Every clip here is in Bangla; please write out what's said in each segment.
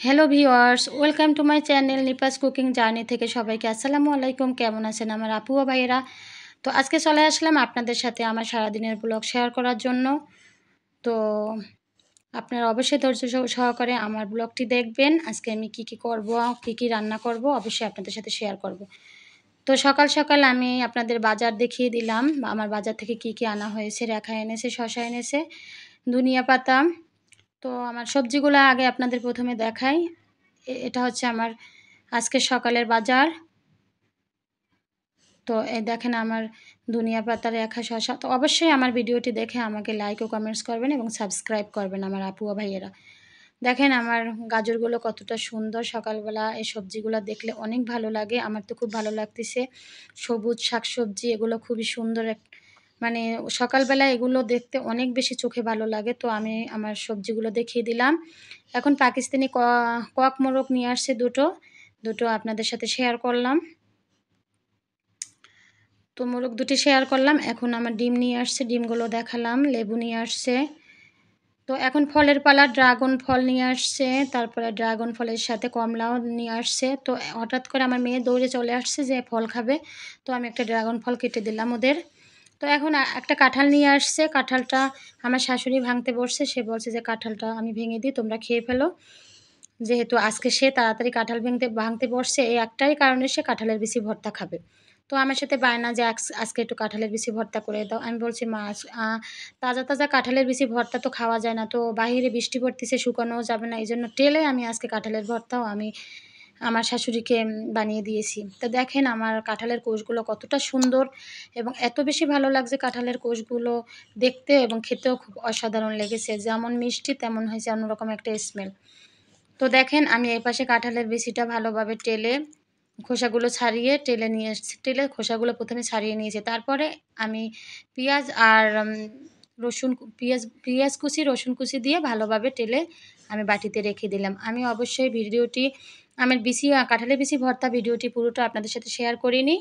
Hello viewers, welcome to my channel নিপাস cooking journey থেকে সবাইকে আসসালামু আলাইকুম। কেমন আছেন আমার আপু ও ভাইয়েরা? তো আজকে চলে আসলাম আপনাদের সাথে আমার সারাদিনের ব্লগ শেয়ার করার জন্য। তো আপনারা অবশ্যই ধৈর্য সহকারে আমার ব্লগটি দেখবেন। আজকে আমি কি করব, কি রান্না করব অবশ্যই আপনাদের সাথে শেয়ার করব। তো সকাল সকাল আমি আপনাদের বাজার দেখিয়ে দিলাম, আমার বাজার থেকে কি আনা হয়েছে। রেখা এনেছে, শসা এনেছে, ধনিয়া পাতা। তো আমার সবজিগুলো আগে আপনাদের প্রথমে দেখাই। এটা হচ্ছে আমার আজকের সকালের বাজার। তো এই দেখেন আমার ধনিয়া পাতা, রেখা, শসা। তো অবশ্যই আমার ভিডিওটি দেখে আমাকে লাইক ও কমেন্টস করবেন এবং সাবস্ক্রাইব করবেন আমার আপু ও ভাইয়েরা। দেখেন আমার গাজরগুলো কতটা সুন্দর। সকালবেলা এই সবজিগুলো দেখলে অনেক ভালো লাগে, আমার তো খুব ভালো লাগতেছে। সবুজ শাকসবজি এগুলো খুবই সুন্দর, মানে সকালবেলা এগুলো দেখতে অনেক বেশি চোখে ভালো লাগে। তো আমি আমার সবজিগুলো দেখিয়ে দিলাম। এখন পাকিস্তানি কক মোরগ নিয়ে আসছে দুটো আপনাদের সাথে শেয়ার করলাম। তো মোরগ দুটি শেয়ার করলাম। এখন আমার ডিম নিয়ে আসছে, ডিমগুলো দেখালাম। লেবু নিয়ে আসছে। তো এখন ফলের পালা, ড্রাগন ফল নিয়ে আসছে, তারপরে ড্রাগন ফলের সাথে কমলাও নিয়ে আসছে। তো হঠাৎ করে আমার মেয়ে দৌড়ে চলে আসছে যে ফল খাবে। তো আমি একটা ড্রাগন ফল কেটে দিলাম ওদের। তো এখন একটা কাঁঠাল নিয়ে আসছে। কাঁঠালটা আমার শাশুড়ি ভাঙতে বসছে, সে বলছে যে কাঁঠালটা আমি ভেঙে দিই, তোমরা খেয়ে ফেলো। যেহেতু আজকে সে তাড়াতাড়ি কাঁঠাল ভাঙতে বসছে, এই একটাই কারণে সে কাঁঠালের বিচি ভর্তা খাবে। তো আমার সাথে বায়না যে আজকে একটু কাঁঠালের বিচি ভর্তা করে দাও। আমি বলছি মা তাজা তাজা কাঁঠালের বিচি ভর্তা তো খাওয়া যায় না, তো বাহিরে বৃষ্টি পড়তেছে, শুকানোও যাবে না, এই জন্য টেলে আমি আজকে কাঁঠালের ভর্তাও আমি আমার শাশুড়িকে বানিয়ে দিয়েছি। তো দেখেন আমার কাঁঠালের কোষগুলো কতটা সুন্দর এবং এত বেশি ভালো লাগছে কাঁঠালের কোষগুলো দেখতে, এবং খেতেও খুব অসাধারণ লেগেছে। যেমন মিষ্টি তেমন হয়েছে অন্যরকম একটা স্মেল। তো দেখেন আমি এই পাশে কাঁঠালের বিচিটা ভালোভাবে টেলে খোসাগুলো ছাড়িয়ে টেলে নিয়ে এসেছি। টেলে খোসাগুলো প্রথমে ছাড়িয়ে নিয়েছি, তারপরে আমি পেঁয়াজ আর রসুন পেঁয়াজ কুচি রসুন কুচি দিয়ে ভালোভাবে টেলে আমি বাটিতে রেখে দিলাম। আমি অবশ্যই ভিডিওটি আমার কাঁঠালের বিচি ভর্তা ভিডিওটি পুরোটা আপনাদের সাথে শেয়ার করিনি।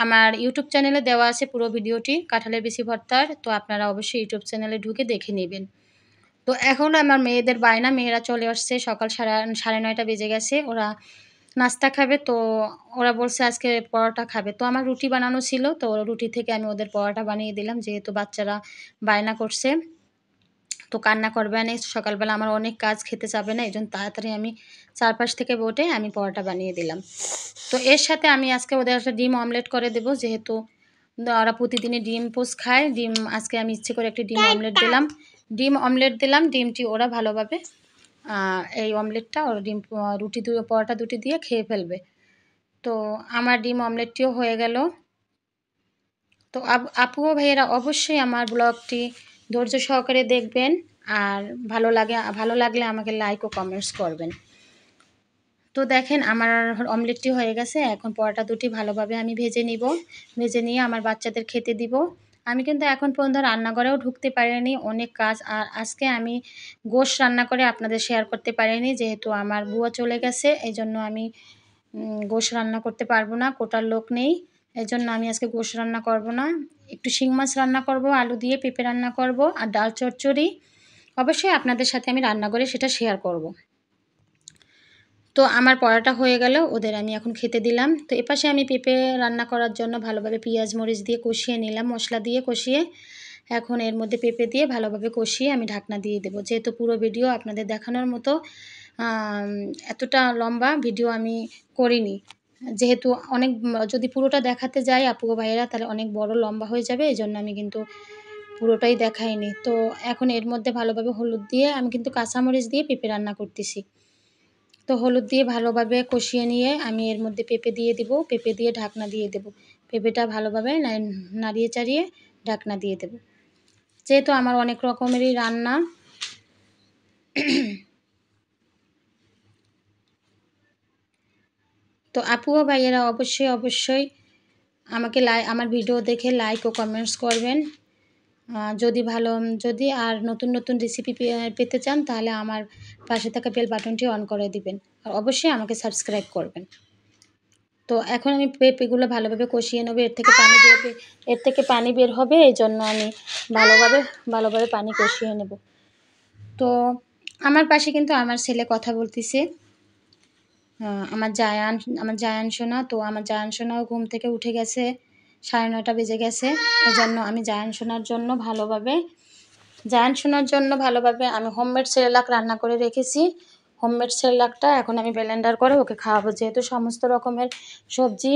আমার ইউটিউব চ্যানেলে দেওয়া আছে পুরো ভিডিওটি কাঁঠালের বিচি ভর্তার, তো আপনারা অবশ্যই ইউটিউব চ্যানেলে ঢুকে দেখে নেবেন। তো এখন আমার মেয়েদের বায়না, মেয়েরা চলে আসছে, সকাল সাড়ে 9টা বেজে গেছে। ওরা নাস্তা খাবে, তো ওরা বলছে আজকে পরোটা খাবে। তো আমার রুটি বানানো ছিল, তো রুটি থেকে আমি ওদের পরোটা বানিয়ে দিলাম, যেহেতু বাচ্চারা বায়না করছে। তো কান্না করবে না, সকালবেলা আমার অনেক কাজ, খেতে চাবে না, এই জন্য তাড়াতাড়ি আমি চারপাশ থেকে বটে আমি পরোটা বানিয়ে দিলাম। তো এর সাথে আমি আজকে ওদের একটা ডিম অমলেট করে দেবো, যেহেতু ওরা প্রতিদিনই ডিম পোস্ট খায়। আজকে আমি ইচ্ছে করে একটি ডিম অমলেট দিলাম। ডিমটি ওরা ভালোভাবে এই অমলেটটা ওরা পরোটা দুটি দিয়ে খেয়ে ফেলবে। তো আমার ডিম অমলেটটিও হয়ে গেল। তো আপু ও ভাইয়েরা অবশ্যই আমার ব্লগটি ধৈর্য সহকারে দেখবেন, আর ভালো লাগলে আমাকে লাইক ও কমেন্টস করবেন। তো দেখেন আমার অমলেটটি হয়ে গেছে। এখন পরোটা দুটি ভালোভাবে আমি ভেজে নিয়ে আমার বাচ্চাদের খেতে দিব। আমি কিন্তু এখন পর্যন্ত রান্নাঘরেও ঢুকতে পারিনি, অনেক কাজ। আর আজকে আমি গোশ রান্না করে আপনাদের শেয়ার করতে পারিনি, যেহেতু আমার বুয়া চলে গেছে, এই জন্য আমি গোশ রান্না করতে পারবো না, কোটার লোক নেই। এই জন্য আমি আজকে গোশ রান্না করব না। একটু শিং মাছ রান্না করব, আলু দিয়ে পেঁপে রান্না করব, আর ডাল চচ্চড়ি। অবশ্যই আপনাদের সাথে আমি রান্না করে সেটা শেয়ার করব। তো আমার পরোটা হয়ে গেল, ওদের আমি এখন খেতে দিলাম। তো এপাশে আমি পেঁপে রান্না করার জন্য ভালোভাবে পেঁয়াজ মরিচ দিয়ে কষিয়ে নিলাম, মশলা দিয়ে কষিয়ে। এখন এর মধ্যে পেঁপে দিয়ে ভালোভাবে কষিয়ে আমি ঢাকনা দিয়ে দেবো। যেহেতু পুরো ভিডিও আপনাদের দেখানোর মতো এতটা লম্বা ভিডিও আমি করিনি, যেহেতু যদি পুরোটা দেখাতে যাই আপু ভাইয়েরা তাহলে অনেক বড় লম্বা হয়ে যাবে, এই জন্য আমি কিন্তু পুরোটাই দেখাইনি। তো এখন এর মধ্যে ভালোভাবে হলুদ দিয়ে, আমি কিন্তু কাঁচামরিচ দিয়ে পেঁপে রান্না করতেছি। তো হলুদ দিয়ে ভালোভাবে কষিয়ে নিয়ে আমি এর মধ্যে পেঁপে দিয়ে দিব, পেঁপে দিয়ে ঢাকনা দিয়ে দেব। পেঁপেটা ভালোভাবে নাড়িয়ে চাড়িয়ে ঢাকনা দিয়ে দেব। যেহেতু আমার অনেক রকমেরই রান্না, তো আপু ও ভাইয়েরা অবশ্যই আমাকে আমার ভিডিও দেখে লাইক ও কমেন্টস করবেন। যদি আর নতুন রেসিপি পেতে চান তাহলে আমার পাশে থাকা বেল বাটনটি অন করে দিবেন, আর অবশ্যই আমাকে সাবস্ক্রাইব করবেন। তো এখন আমি পেঁপেগুলো ভালোভাবে কষিয়ে নেবো। এর থেকে পানি বের হবে, এই জন্য আমি ভালোভাবে পানি কষিয়ে নেব। তো আমার পাশে কিন্তু আমার ছেলে কথা বলতেছে। আমার জায়ান সোনা। তো আমার জায়ান সোনাও ঘুম থেকে উঠে গেছে, 9:30 বেজে গেছে। এজন্য আমি জায়ান সোনার জন্য ভালোভাবে আমি হোমমেড সেরেলাক রান্না করে রেখেছি। হোমমেড সেরেলাকটা এখন আমি ব্লেন্ডার করে ওকে খাওয়াবো, যেহেতু সমস্ত রকমের সবজি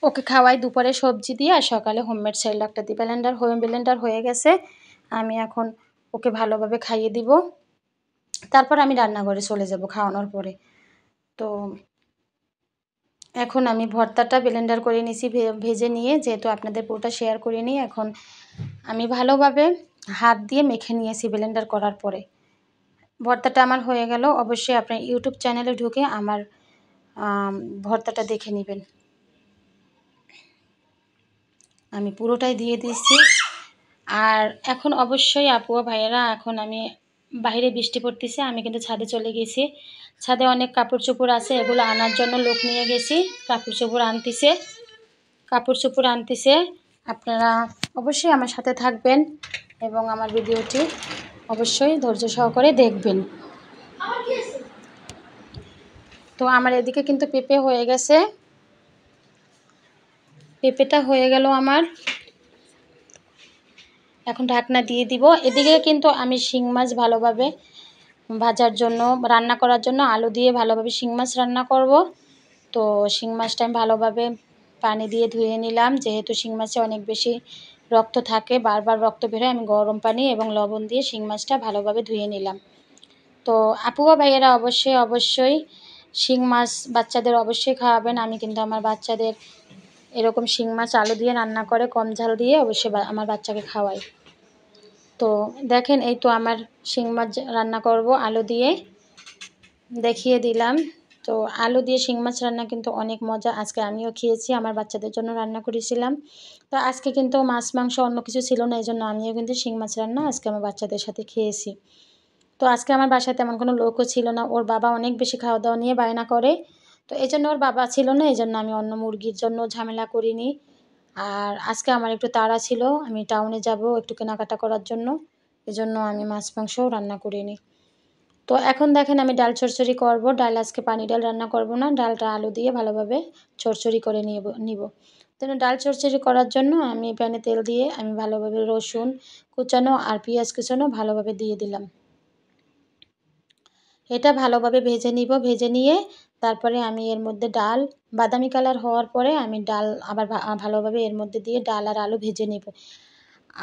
ওকে খাওয়াই দুপুরে সবজি দিয়ে, আর সকালে হোমমেড সেরেলাকটা দিই। ব্লেন্ডার হয়ে গেছে, আমি এখন ওকে ভালোভাবে খাইয়ে দিব। তারপর আমি রান্নাঘরে চলে যাব খাওয়ানোর পরে। তো এখন আমি ভর্তাটা ব্লেন্ডার করে নিয়েছি ভেজে নিয়ে, যেহেতু আপনাদের পুরোটা শেয়ার করে নিই। এখন আমি ভালোভাবে হাত দিয়ে মেখে নিয়েছি ব্লেন্ডার করার পরে। ভর্তাটা আমার হয়ে গেল। অবশ্যই আপনার ইউটিউব চ্যানেলে ঢুকে আমার ভর্তাটা দেখে নেবেন। আমি পুরোটাই দিয়ে দিচ্ছি। আর এখন অবশ্যই আপু ও ভাইয়েরা, এখন আমি বাইরে বৃষ্টি পড়তেছে, আমি কিন্তু ছাদে চলে গেছি। ছাদে অনেক কাপড় চোপড় আছে, এগুলো আনার জন্য লোক নিয়ে গেছি। কাপড় চোপড় আনতেছে। আপনারা অবশ্যই আমার সাথে থাকবেন এবং আমার ভিডিওটি অবশ্যই ধৈর্য সহকারে দেখবেন। তো আমার এদিকে কিন্তু পেঁপে হয়ে গেছে, পেঁপেটা হয়ে গেল আমার। এখন ঢাকনা দিয়ে দিব। এদিকে কিন্তু আমি শিং মাছ ভালোভাবে রান্না করার জন্য আলু দিয়ে ভালোভাবে শিং মাছ রান্না করব। তো শিং মাছটা আমি ভালোভাবে পানি দিয়ে ধুয়ে নিলাম, যেহেতু শিং মাছে অনেক বেশি রক্ত থাকে, বারবার রক্ত বেরোয়। আমি গরম পানি এবং লবণ দিয়ে শিং মাছটা ভালোভাবে ধুয়ে নিলাম। তো আপু ও ভাইয়েরা অবশ্যই শিং মাছ বাচ্চাদের অবশ্যই খাওয়াবেন। আমি কিন্তু আমার বাচ্চাদের এরকম শিং মাছ আলু দিয়ে রান্না করে কম ঝাল দিয়ে অবশ্যই আমার বাচ্চাকে খাওয়াই। তো দেখেন, এই তো আমার শিং মাছ রান্না করব আলু দিয়ে, দেখিয়ে দিলাম। তো আলু দিয়ে শিং মাছ রান্না কিন্তু অনেক মজা। আজকে আমিও খেয়েছি, আমার বাচ্চাদের জন্য রান্না করেছিলাম। তো আজকে কিন্তু মাছ মাংস অন্য কিছু ছিল না, এই জন্য আমিও কিন্তু শিং মাছ রান্না আজকে আমার বাচ্চাদের সাথে খেয়েছি। তো আজকে আমার বাসায় তেমন কোনো লোকও ছিল না, ওর বাবা অনেক বেশি খাওয়া দাওয়া নিয়ে বায়না করে। তো এই জন্য ওর বাবা ছিল না, এই জন্য আমি অন্য মুরগির জন্য ঝামেলা করিনি। আর আজকে আমার একটু তাড়া ছিল, আমি টাউনে যাব একটু কেনাকাটা করার জন্য, এজন্য আমি মাছ মাংসও রান্না করিনি। তো এখন দেখেন আমি ডাল চচ্চড়ি করব। ডাল আজকে পানি ডাল রান্না করব না, ডালটা আলু দিয়ে ভালোভাবে চচ্চড়ি করে নিব। তো ডাল চচ্চড়ি করার জন্য আমি প্যানে তেল দিয়ে আমি ভালোভাবে রসুন কুচানো আর পেঁয়াজ কুচানো ভালোভাবে দিয়ে দিলাম। এটা ভালোভাবে ভেজে নিব। ভেজে নিয়ে তারপরে আমি এর মধ্যে ডাল বাদামি কালার হওয়ার পরে আমি ডাল আবার ভালোভাবে এর মধ্যে দিয়ে ডাল আর আলু ভেজে নেব।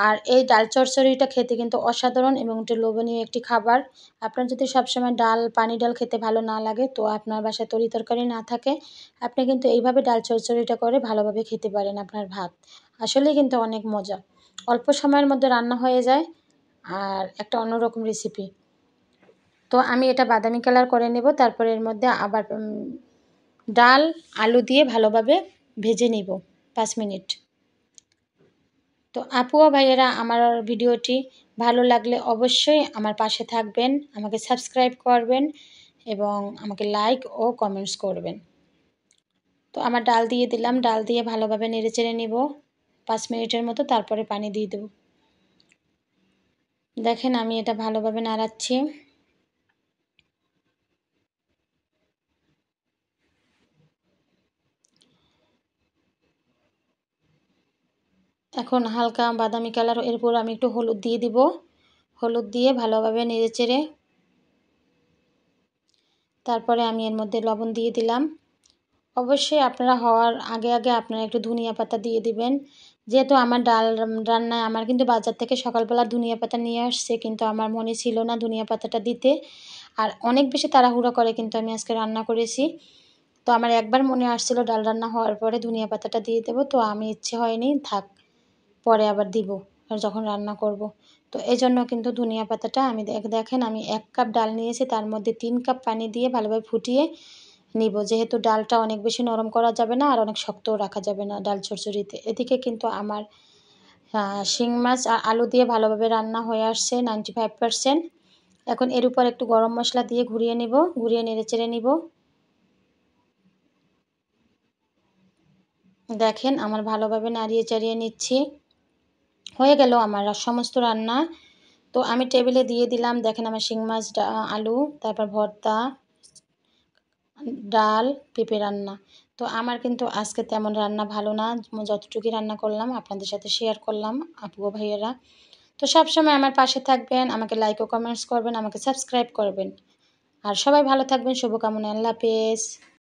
আর এই ডাল চচ্চড়িটা খেতে কিন্তু অসাধারণ এবং একটু লোভনীয় একটি খাবার। আপনার যদি সবসময় পানি ডাল খেতে ভালো না লাগে, তো আপনার বাসায় তরি তরকারি না থাকে, আপনি কিন্তু এইভাবে ডাল চচ্চড়িটা করে ভালোভাবে খেতে পারেন আপনার ভাত। আসলেই কিন্তু অনেক মজা, অল্প সময়ের মধ্যে রান্না হয়ে যায় আর একটা অন্যরকম রেসিপি। তো আমি এটা বাদামি কালার করে নেব। তারপরে এর মধ্যে আবার ডাল আলু দিয়ে ভালোভাবে ভেজে নিব 5 মিনিট। তো আপু ও ভাইয়েরা, আমার ভিডিওটি ভালো লাগলে অবশ্যই আমার পাশে থাকবেন, আমাকে সাবস্ক্রাইব করবেন এবং আমাকে লাইক ও কমেন্টস করবেন। তো আমার ডাল দিয়ে দিলাম, ডাল দিয়ে ভালোভাবে নেড়েচেড়ে নিব 5 মিনিটের মতো, তারপরে পানি দিয়ে দেব। দেখেন আমি এটা ভালোভাবে নাড়াচ্ছি। এখন হালকা বাদামি কালার, এরপর আমি একটু হলুদ দিয়ে দিব। হলুদ দিয়ে ভালোভাবে নেড়েচেড়ে তারপরে আমি এর মধ্যে লবণ দিয়ে দিলাম। অবশ্যই আপনারা হওয়ার আগে আপনারা একটু ধনিয়া পাতা দিয়ে দিবেন। যেহেতু আমার ডাল রান্নায় আমার কিন্তু বাজার থেকে সকালবেলা ধনিয়া পাতা নিয়ে আসছে, কিন্তু আমার মনে ছিল না ধনিয়া পাতাটা দিতে। আর অনেক বেশি তাড়াহুড়ো করে কিন্তু আমি আজকে রান্না করেছি। তো আমার একবার মনে আসছিল ডাল রান্না হওয়ার পরে ধনিয়া পাতাটা দিয়ে দেবো, তো আমি ইচ্ছে হয়নি, থাক পরে আবার দিব আর যখন রান্না করব। তো এজন্য কিন্তু ধনিয়া পাতাটা আমি দেখেন আমি 1 কাপ ডাল নিয়েছি, তার মধ্যে 3 কাপ পানি দিয়ে ভালোভাবে ফুটিয়ে নিব। যেহেতু ডালটা অনেক বেশি নরম করা যাবে না আর অনেক শক্তও রাখা যাবে না ডাল চচ্চড়িতে। এদিকে কিন্তু আমার শিং মাছ আর আলু দিয়ে ভালোভাবে রান্না হয়ে আসছে 95%। এখন এর উপর একটু গরম মশলা দিয়ে ঘুরিয়ে নেড়েচেড়ে নিব। দেখেন আমার ভালোভাবে নাড়িয়ে চাড়িয়ে নিচ্ছি। হয়ে গেল আমার সমস্ত রান্না। তো আমি টেবিলে দিয়ে দিলাম। দেখেন আমার শিং মাছ আলু, তারপর ভর্তা, ডাল, পেঁপে রান্না। তো আমার কিন্তু আজকে তেমন রান্না ভালো না। যতটুকুই রান্না করলাম আপনাদের সাথে শেয়ার করলাম আপু ও ভাইয়েরা। তো সবসময় আমার পাশে থাকবেন, আমাকে লাইক ও কমেন্টস করবেন, আমাকে সাবস্ক্রাইব করবেন। আর সবাই ভালো থাকবেন, শুভকামনায়। আল্লাহ হাফেজ।